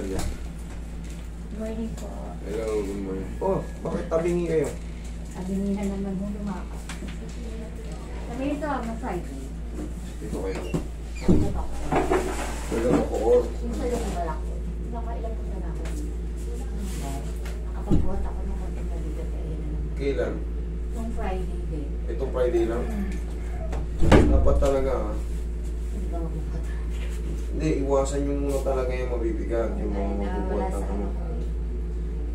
Dalia. Morning po. Hello, good morning. Oh, bakit tabingi kayo? Sabi na naman mo lumakas. Sabi ito, Friday. Dito kayo. Ano ba? Talagang ako. Yung sa loob ba lang? Nakailan po na ako. Nakapagbuhat ako ng konting naligat kayo na naman. Kailan? Yung Friday din. Itong Friday lang? Dapat talaga ha. Hindi ba mabuhat? Hindi, iwasan nyo muna talaga yung mabibigat, yung mga mabubuhat ng ano.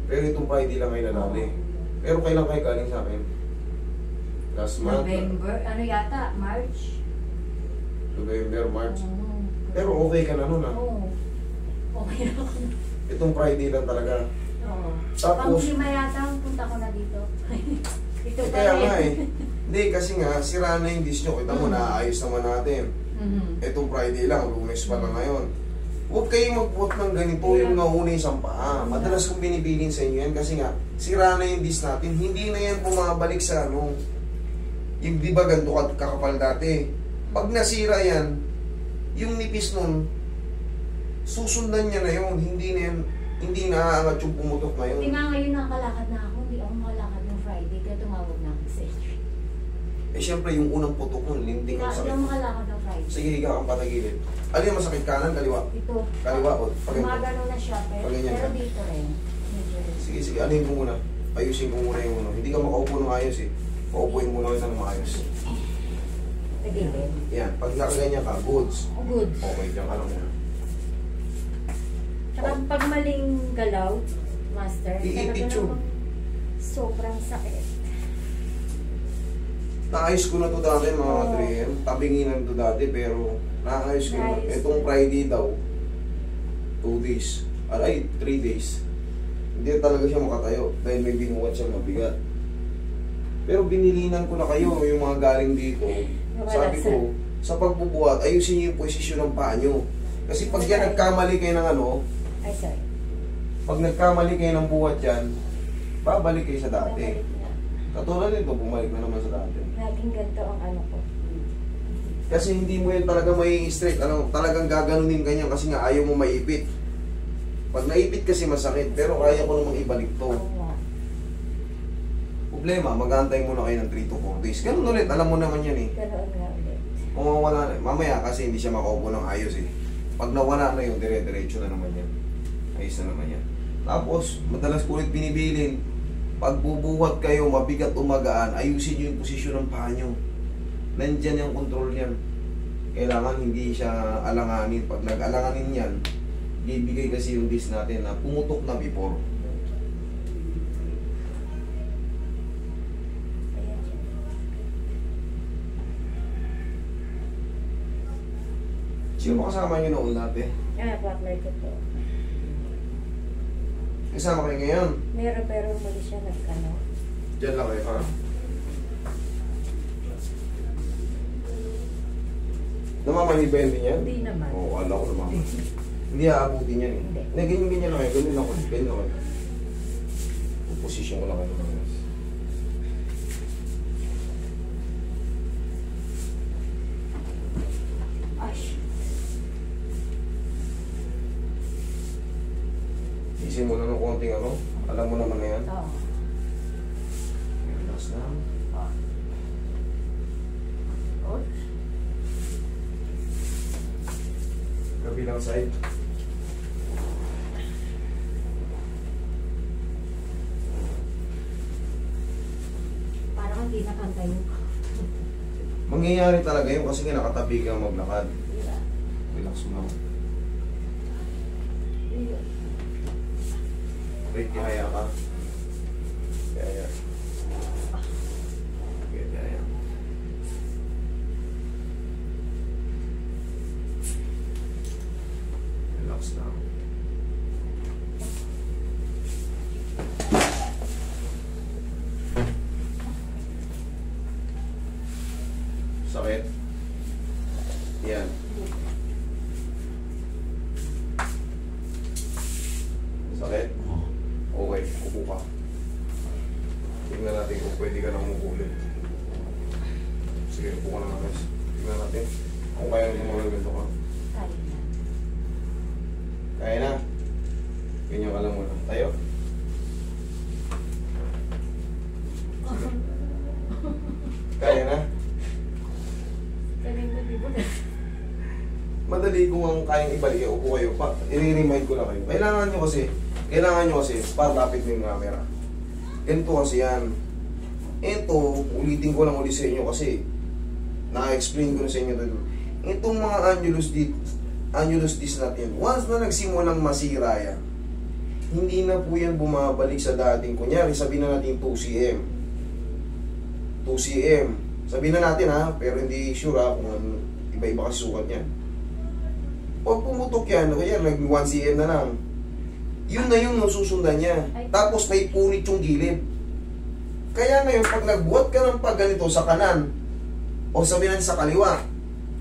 Pero itong Friday lang ay nanali. Pero kailan kayo galing sa akin? Last month? November, ano yata? March? November, March. Oo. Pero okay ka na nun ha? Oo. Okay na ako. Itong Friday lang talaga. Oo. Tapos, Pang-lima yata, punta ko na dito. Ito pa kaya rin. nga eh. Hindi, kasi nga, sira na yung dish nyo. Kita mo, naayos naman natin. Itong Friday lang, Lunes pa lang ngayon. Huwag kayong magbuhat ng ganito, yung nauna isang paa. Madalas kong binibilin sa inyo yan kasi nga, sira na yung dish natin. Hindi na yan bumabalik sa ano. Yung di ba ganito kakapal dati? Pag nasira yan, yung nipis nun, susundan niya na yun. Hindi na aangat yung pumutok na yun. Hindi nga ngayon nakalakad na ako. Hindi ako makalakad ng Friday. Kaya tumawag na ako sa inyo. Eh syempre, yung unang putok nun, linting ang Hindi sakit. ako makalakad ng Friday. Sige, higa kang patagilid. Ano yung masakit? Kanan, kaliwa? Ito. Kaliwa o pag Gumagano na siya. Pag ganyan Pero ka. dito rin. Medyo rin. Sige, sige. Anuhin ko muna. Ayusin ko muna yung ano. Hindi ka makaupo ng ayos eh. Paupuin muna kita ng maayos. Tagilid. Yan. Pag nakaganyan ka, goods. Oh, good. Okay, dyan ka lang muna. Tsaka pag maling galaw, master, Iipit talaga yun. namang sobrang sakit. Naayos ko na to dati mga Adrian. Tabinginan to dati pero naayos ko na. Nice. Itong Friday daw, 2 days. Ay, 3 days. Hindi talaga siya makatayo dahil may binuhat siyang mabigat. Pero binilinan ko na kayo yung mga galing dito. Sabi ko, sa pagbubuhat, ayusin niyo yung posisyon ng paa niyo. Kasi pag yan nagkamali kayo ng ano, Ay, sorry. pag nagkamali kayo ng buhat yan, babalik kayo sa dati. Babalik na. Katulad nito, bumalik na naman sa dati. Laging ganito ang ano ko. Kasi hindi mo yan talaga may straight, ano, talagang gaganunin ka niyan kasi nga ayaw mo maipit. Pag naipit kasi masakit, pero kaya ko namang ibalik to. Oo nga. Problema, mag-aantay muna kayo ng 3 to 4 days. Ganun ulit, alam mo naman yan eh. Ganoon nga ulit. Kung mawala na, mamaya kasi hindi siya makaupo ng ayos eh. Pag nawala na yun, dire-diretso na naman yan. Ayos na naman yan. Tapos, madalas ko ulit binibilin, pag bubuhat kayo, mabigat umagaan, ayusin nyo yung posisyon ng paa nyo. Nandyan yung control yan. Kailangan hindi siya alanganin. Pag nag-alanganin yan, bibigay kasi yung disc natin na pumutok na before. Ayan siya. Sino ba kasama nyo noon dati? Partner ko po. Kasama kayo ngayon? Meron pero mali siya nagkano. Diyan lang kayo, ha? Namamanibayan din yan? Hindi naman. Oo, alam ko naman. Hindi aabutin yan eh. Hindi. Hindi, ganyan lang kayo. Ganyan lang kayo. Ganyan lang kayo. Puposisyon ko lang kayo ng mas. Ay, Isin mo na ng konting ano. Alam mo naman na yan. oo. Relax lang. Oh. Kabilang side. Parang hindi nakantay mo. Mangyayari talaga yun kasi nga nakatabi kang maglakad. Diba? Relax mo lang. Diba? Wait, kaya ka. Kaya. Kaya. Relax lang. Sakit? Yan. Sakit? Okay, upo ka. Tingnan natin kung pwede ka nang umukulit. Sige, upo ka na guys. Tingnan natin kung kaya nang gumagal ganito ka. Kaya na. Kaya na. Ganyan ka lang muna. Tayo. Kaya na? Madali kung ang kayang ibalik, upo kayo pa. I-remind ko lang kayo. Kailangan nyo kasi, patapit mo yung camera. Ganito kasi yan. Ito, ulitin ko lang ulit sa inyo kasi na-explain ko na sa inyo dito. Itong mga annulus disc natin, once na nagsimulang masira yan, hindi na po yan bumabalik sa dating. Kunyari, sabihin na natin 2 cm. 2 cm. Sabihin na natin ha, pero hindi sure ha, kung iba-iba kasi sukat yan. Pag pumutok yan, kaya nag 1 cm na lang, yun na yung susundan niya. Tapos may punit yung gilid. Kaya ngayon, pag nagbuhat ka ng pag ganito sa kanan, o sabihin natin sa kaliwa,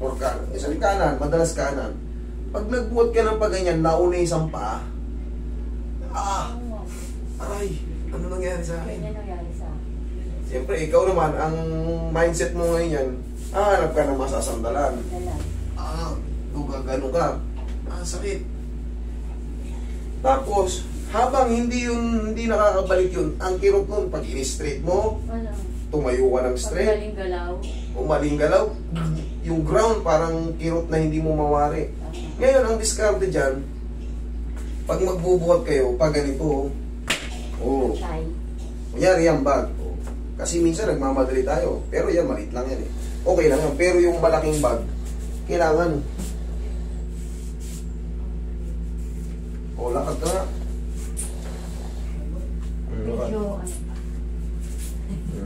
or sa kanan, madalas kanan, pag nagbuhat ka ng pag ganyan, nauna isang paa, aray, ano nangyari sa akin? Ganyan nangyari sa akin. Siyempre, ikaw naman, ang mindset mo ngayon yan, hanap ka ng masasandalan. Gagano ka. Sakit. Tapos, habang hindi nakakabalik yun, ang kirot nun, pag in-straight mo, tumayo ka ng straight. Umaling galaw. Yung ground, parang kirot na hindi mo mawari. Ngayon, ang diskarte dyan, pag magbubuhat kayo, pag ganito, kunyari yan bag. Kasi minsan nagmamadali tayo. Pero yan, maliit lang yan eh. Okay lang yan. Pero yung malaking bag, kailangan. Lakad ka nga. Medyo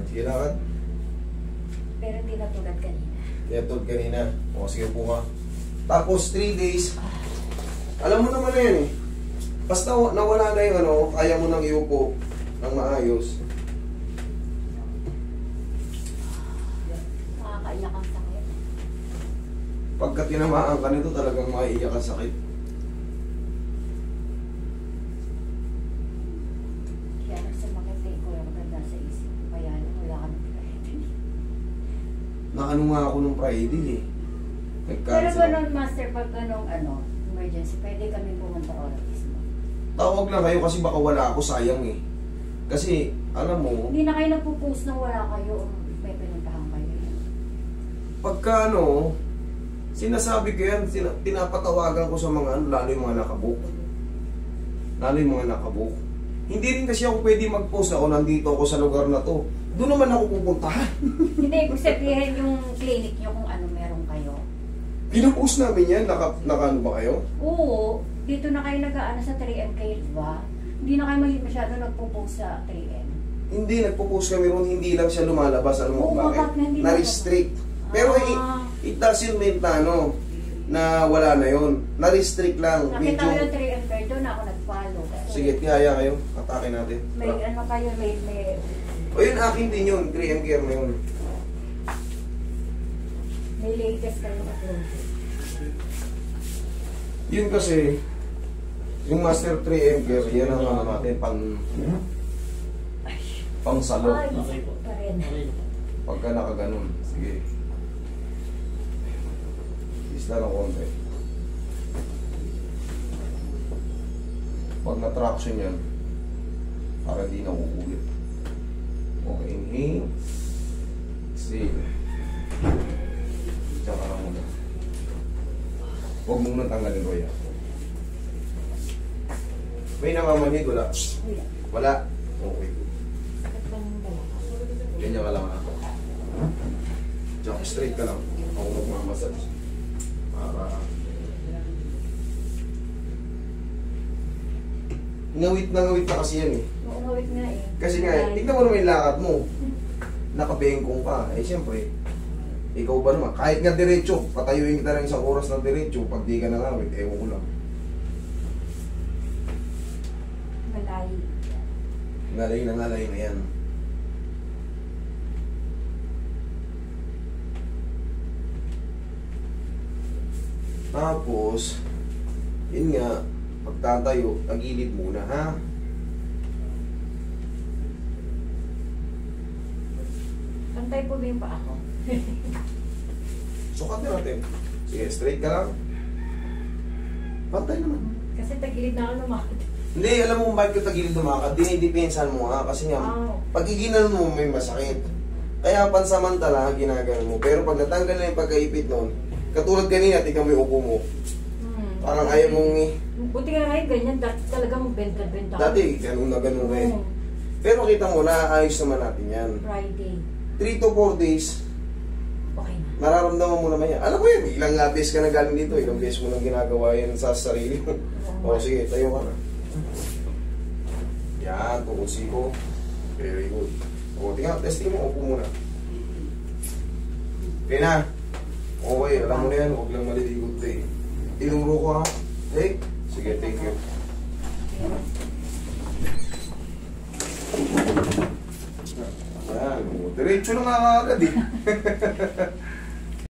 Sige, lakad. pero hindi na tulad kanina. Tulad kanina. Sige po ka. Tapos 3 days, alam mo naman na yan eh. Basta nawala na yung kaya mo nang iupo ng maayos. Nakakaiyak ang sakit. Pagka tinamaan ka nito, talagang maiiyak ang sakit. Kaya nagsamakit eh ko yung maganda sa isip. Kaya wala ka ng Friday. Naano nga ako nung Friday eh. Pero ganun, Master, pag ganun emergency, pwede kami pumunta oras mo. Tawag lang kayo kasi baka wala ako, sayang eh. Kasi, alam mo, Hindi na kayo nagpo-post nang wala kayo, may pinuntahan kayo. pagka sinasabi ko yan, pinapatawagan ko sa mga lalo yung mga nakabook. Lalo yung mga nakabook. Hindi rin kasi ako pwede mag-post ako, nandito ako sa lugar na to. Doon naman ako pupuntahan. Hindi, ibig sabihin yung clinic nyo kung ano meron kayo. Pinupost namin yan, naka ano ba kayo? Oo, dito na kayo nag-aano sa 3M kayo, diba? Hindi na kayo masyado nagpo-post sa 3M. Hindi, nagpo-post kami ron, hindi lang siya lumalabas. Alam mo Oo, bakit? bakit hindi Na-restrict. Pero it doesn't mean na wala na yun. Na-restrict lang. Nakita ko yung 3M kayo, doon ako nag-follow. Sige, tiyaya kayo. Atake natin. May ano kayo, may... O yun, akin din yun. 3M care na yun. May latest kayo upload. Yun kasi, yung Master 3M care, yan ang ano natin, pang salo. Ay, pa rin. Pagka nakaganon. Sige. Isla ng konti. Pag na-traction yan, para di na uulit. Okay, inhale. Exhale. Diyan ka lang muna. Huwag muna tanggalin, Roya. May namamanhid, wala? Wala? Okay. Ganyan ka lang ha. Diyan, straight ka lang. Ako magmamassage. Para... Ngawit na kasi yan eh. Oo, ngawit nga eh. Kasi nga, tignan mo naman yung lakad mo. Nakabengkong ka. Eh siyempre, ikaw ba naman? Kahit nga diretso, patayuin kita ng isang oras na diretso, pag di ka nangawit, ewan ko lang. Ngalay. Ngalay na yan. Tapos, yun nga, pagtatayo, tagilid muna, ha? Pantay po ba yung pa ako? Sukat na natin. Sige, straight ka lang. Pantay naman. Kasi tagilid na ako lumakad. Hindi, alam mo kung bakit ka tagilid lumakad, dinidepensahan mo nga kasi nga, pag iginanon mo may masakit. Kaya pansamantala, ginagano mo. Pero pag natanggal na yung pagkaipit nun, katulad kanina, tingnan mo yung upo mo. Parang ayaw mong Buti ka ngayon ganyan, dati talagang benta-benta. Dati, ganun na ganun eh. Pero kita mo, naaayos naman natin yan. Friday. 3 to 4 days, Okay na. nararamdaman mo naman yan. Alam mo yan, ilang beses ka na galing dito, ilang beses mo nang ginagawa yan sa sarili mo. O sige, tayo ka na. Yan, tukod siko. Very good. O, tingnan, testing mo, upo muna. Okay na. Okay, alam mo na yan, huwag lang maliligot eh. Tinuro ko ha. Okay? Sige, thank you. Yan, diretso na nga agad eh.